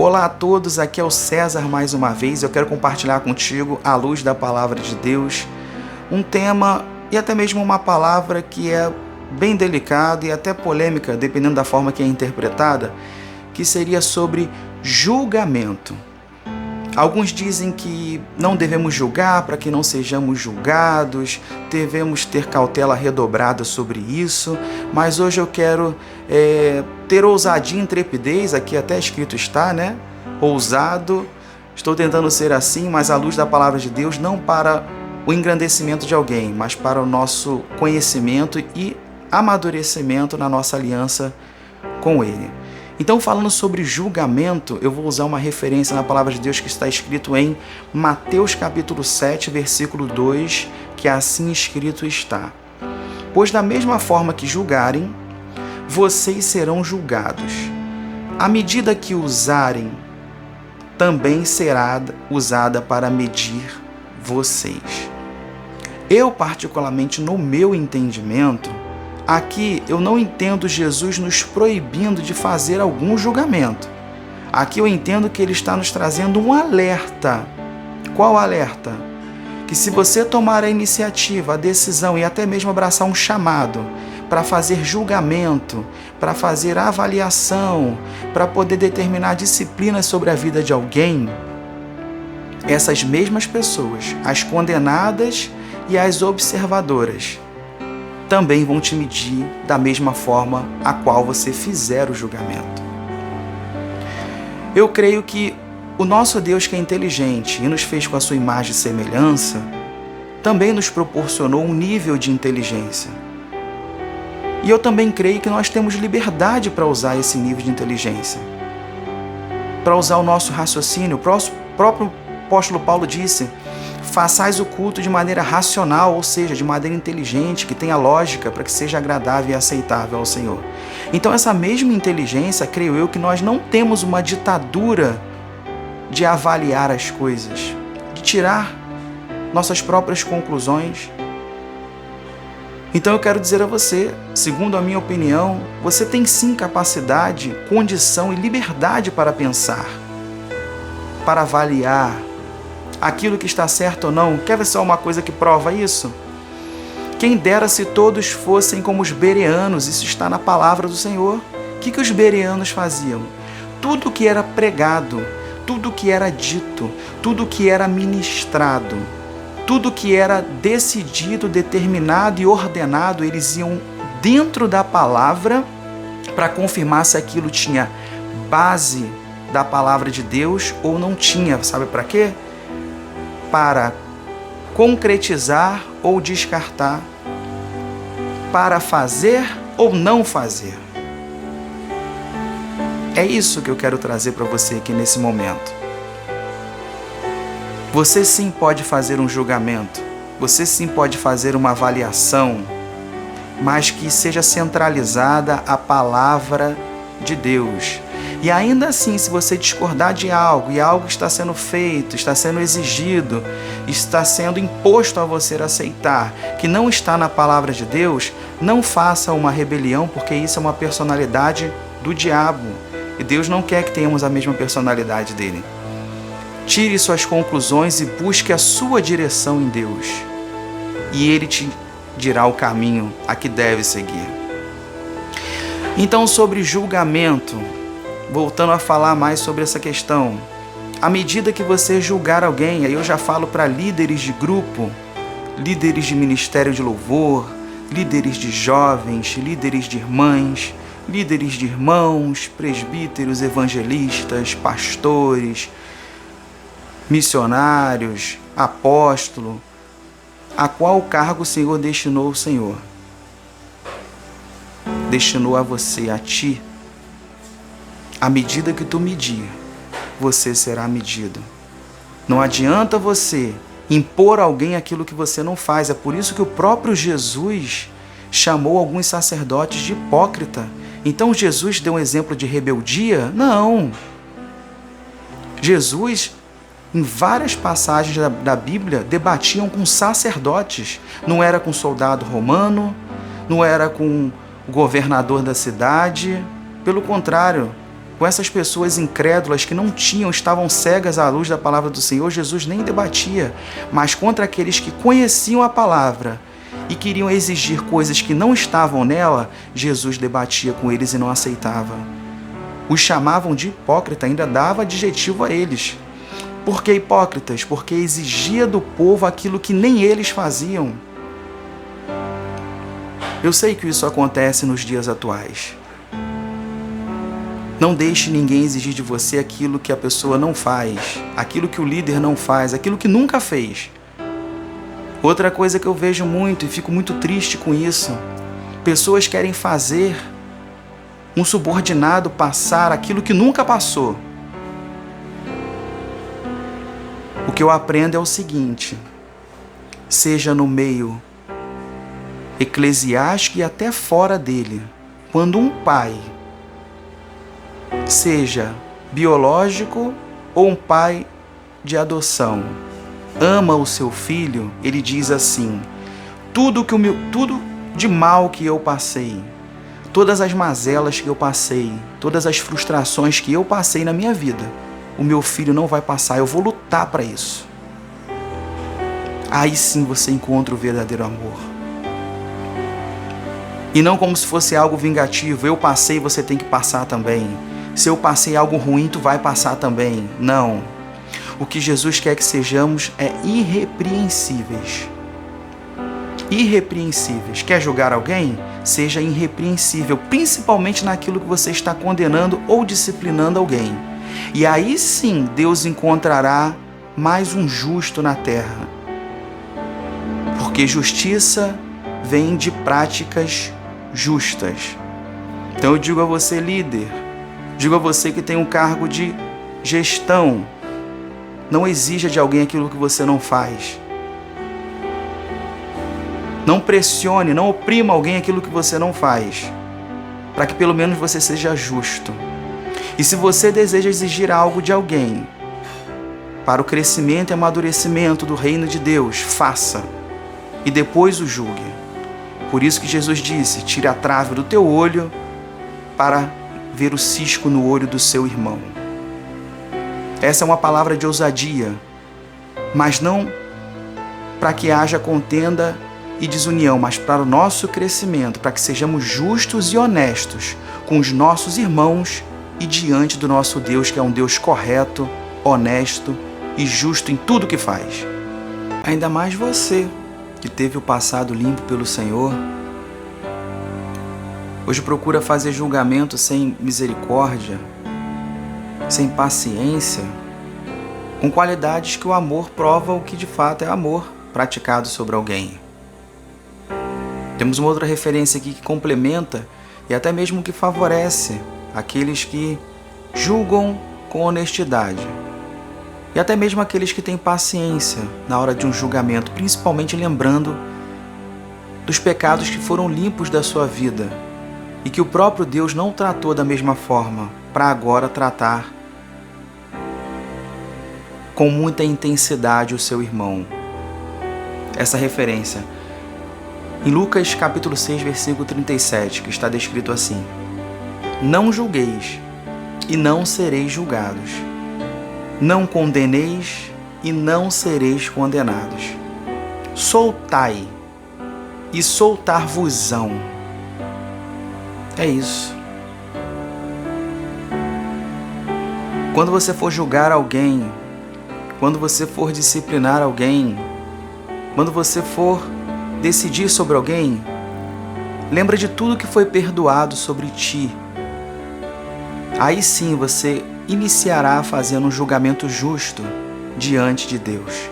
Olá a todos, aqui é o César mais uma vez. Eu quero compartilhar contigo, à luz da palavra de Deus, um tema e até mesmo uma palavra que é bem delicada e até polêmica, dependendo da forma que é interpretada, que seria sobre julgamento. Alguns dizem que não devemos julgar para que não sejamos julgados, devemos ter cautela redobrada sobre isso, mas hoje eu quero ter ousadia e intrepidez, aqui até escrito está, né? Ousado, estou tentando ser assim, mas à luz da palavra de Deus, não para o engrandecimento de alguém, mas para o nosso conhecimento e amadurecimento na nossa aliança com Ele. Então, falando sobre julgamento, eu vou usar uma referência na palavra de Deus que está escrito em Mateus capítulo 7, versículo 2, que assim escrito está: Pois da mesma forma que julgarem, vocês serão julgados. A medida que usarem, também será usada para medir vocês. Eu, particularmente, no meu entendimento, aqui eu não entendo Jesus nos proibindo de fazer algum julgamento. Aqui eu entendo que Ele está nos trazendo um alerta. Qual alerta? Que se você tomar a iniciativa, a decisão e até mesmo abraçar um chamado para fazer julgamento, para fazer avaliação, para poder determinar disciplinas sobre a vida de alguém, essas mesmas pessoas, as condenadas e as observadoras, também vão te medir da mesma forma a qual você fizer o julgamento. Eu creio que o nosso Deus, que é inteligente e nos fez com a sua imagem e semelhança, também nos proporcionou um nível de inteligência. E eu também creio que nós temos liberdade para usar esse nível de inteligência, para usar o nosso raciocínio. O próprio apóstolo Paulo disse: façais o culto de maneira racional, ou seja, de maneira inteligente, que tenha lógica, para que seja agradável e aceitável ao Senhor. Então, essa mesma inteligência, creio eu, que nós não temos uma ditadura de avaliar as coisas, de tirar nossas próprias conclusões. Então, eu quero dizer a você, segundo a minha opinião, você tem sim capacidade, condição e liberdade para pensar, para avaliar aquilo que está certo ou não. Quer ver só uma coisa que prova isso? Quem dera se todos fossem como os bereanos, isso está na palavra do Senhor. O que os bereanos faziam? Tudo que era pregado, tudo que era dito, tudo que era ministrado, tudo que era decidido, determinado e ordenado, eles iam dentro da palavra para confirmar se aquilo tinha base da palavra de Deus ou não tinha. Sabe para quê? Para concretizar ou descartar, para fazer ou não fazer. É isso que eu quero trazer para você aqui nesse momento. Você sim pode fazer um julgamento, você sim pode fazer uma avaliação, mas que seja centralizada a palavra de Deus. E ainda assim, se você discordar de algo, e algo está sendo feito, está sendo exigido, está sendo imposto a você aceitar, que não está na palavra de Deus, não faça uma rebelião, porque isso é uma personalidade do diabo. E Deus não quer que tenhamos a mesma personalidade dele. Tire suas conclusões e busque a sua direção em Deus. E Ele te dirá o caminho a que deve seguir. Então, sobre julgamento, voltando a falar mais sobre essa questão, à medida que você julgar alguém, aí eu já falo para líderes de grupo, líderes de ministério de louvor, líderes de jovens, líderes de irmãs, líderes de irmãos, presbíteros, evangelistas, pastores, missionários, apóstolo, a qual cargo o Senhor destinou o Senhor? Destinou a você, a ti. À medida que tu medir, você será medido. Não adianta você impor a alguém aquilo que você não faz. É por isso que o próprio Jesus chamou alguns sacerdotes de hipócrita. Então Jesus deu um exemplo de rebeldia? Não. Jesus, em várias passagens da Bíblia, debatiam com sacerdotes. Não era com soldado romano, não era com o governador da cidade. Pelo contrário, com essas pessoas incrédulas que estavam cegas à luz da palavra do Senhor, Jesus nem debatia, mas contra aqueles que conheciam a palavra e queriam exigir coisas que não estavam nela, Jesus debatia com eles e não aceitava. Os chamavam de hipócrita, ainda dava adjetivo a eles. Por que hipócritas? Porque exigia do povo aquilo que nem eles faziam. Eu sei que isso acontece nos dias atuais. Não deixe ninguém exigir de você aquilo que a pessoa não faz, aquilo que o líder não faz, aquilo que nunca fez. Outra coisa que eu vejo muito e fico muito triste com isso, pessoas querem fazer um subordinado passar aquilo que nunca passou. O que eu aprendo é o seguinte: seja no meio eclesiástico e até fora dele, quando um pai, seja biológico ou um pai de adoção, ama o seu filho, ele diz assim: tudo de mal que eu passei, todas as mazelas que eu passei, todas as frustrações que eu passei na minha vida, o meu filho não vai passar, eu vou lutar para isso. Aí sim você encontra o verdadeiro amor. E não como se fosse algo vingativo, eu passei, você tem que passar também. Se eu passei algo ruim, tu vai passar também. Não. O que Jesus quer que sejamos é irrepreensíveis. Irrepreensíveis. Quer julgar alguém? Seja irrepreensível, principalmente naquilo que você está condenando ou disciplinando alguém. E aí sim Deus encontrará mais um justo na terra. Porque justiça vem de práticas justas. Então eu digo a você, líder, digo a você que tem um cargo de gestão, não exija de alguém aquilo que você não faz. Não pressione, não oprima alguém aquilo que você não faz, para que pelo menos você seja justo. E se você deseja exigir algo de alguém para o crescimento e amadurecimento do reino de Deus, faça e depois o julgue. Por isso que Jesus disse: tire a trave do teu olho para ver o cisco no olho do seu irmão. Essa é uma palavra de ousadia, mas não para que haja contenda e desunião, mas para o nosso crescimento, para que sejamos justos e honestos com os nossos irmãos e diante do nosso Deus, que é um Deus correto, honesto e justo em tudo que faz. Ainda mais você, que teve o passado limpo pelo Senhor, hoje procura fazer julgamento sem misericórdia, sem paciência, com qualidades que o amor prova o que de fato é amor praticado sobre alguém. Temos uma outra referência aqui que complementa e até mesmo que favorece aqueles que julgam com honestidade. E até mesmo aqueles que têm paciência na hora de um julgamento, principalmente lembrando dos pecados que foram limpos da sua vida e que o próprio Deus não tratou da mesma forma, para agora tratar com muita intensidade o seu irmão. Essa referência em Lucas capítulo 6, versículo 37, que está descrito assim: não julgueis e não sereis julgados. Não condeneis e não sereis condenados. Soltai e soltar-vos-ão. É isso. Quando você for julgar alguém, quando você for disciplinar alguém, quando você for decidir sobre alguém, lembra de tudo que foi perdoado sobre ti. Aí sim você iniciará fazendo um julgamento justo diante de Deus.